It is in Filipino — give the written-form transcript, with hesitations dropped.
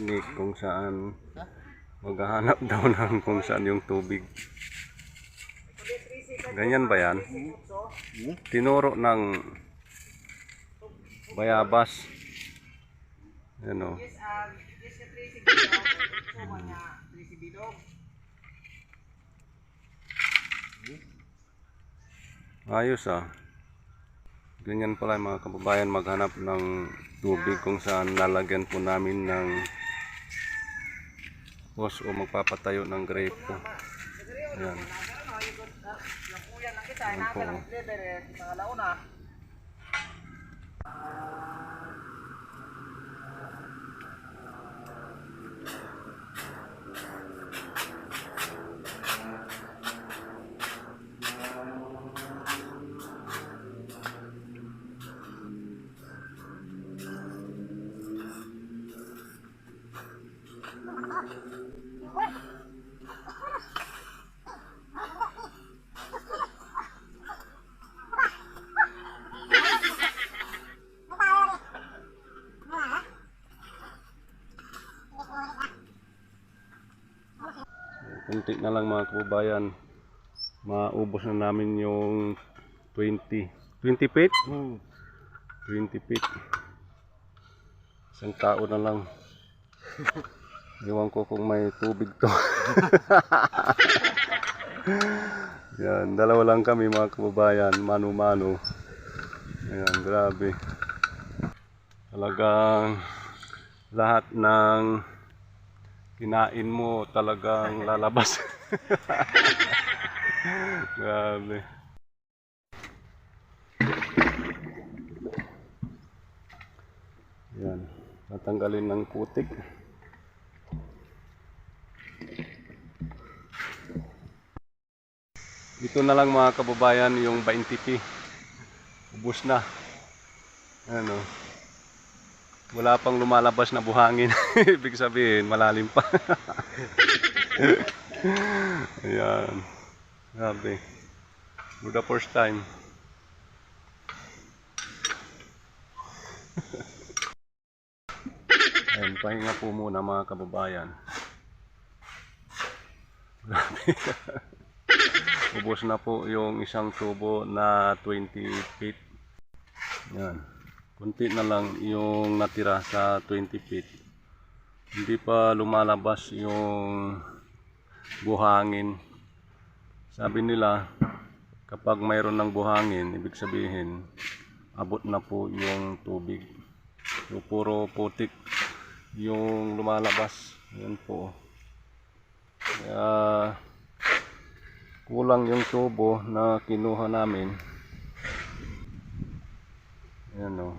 technique kung saan maghahanap daw ng kung saan yung tubig. Ganyan ba yan? Tinuro ng bayabas. Ano? Ayos ah. Ganyan pala mga kababayan maghanap ng tubig kung saan lalagyan po namin ng hose o magpapatayo ng gripo. Ayan. Ayan po. Kunti na lang mga kababayan, maubos na namin yung 20 feet? 20 feet. Isang tao na lang. Iwan ko kung may tubig to. Yan, dalawa lang kami mga kababayan, mano-mano. Ayan, grabe. Talagang lahat ng kinain mo talagang lalabas. Grabe. Yan, tatanggalin ng putik. Ito na lang mga kababayan yung 20p. Ubus na. Ano? Wala pang lumalabas na buhangin. Ibig sabihin, malalim pa. Ayan. Grabe. For the first time. Ayan, pahinga po muna mga kababayan. Grabe. Ubos na po yung isang tubo na 20 feet. Ayan. Kunti na lang yung natira sa 20 feet. Hindi pa lumalabas yung buhangin. Sabi nila, kapag mayroon ng buhangin, ibig sabihin, abot na po yung tubig. So, puro putik yung lumalabas. Yan po. Kaya, kulang yung tubo na kinuha namin. Ayan o.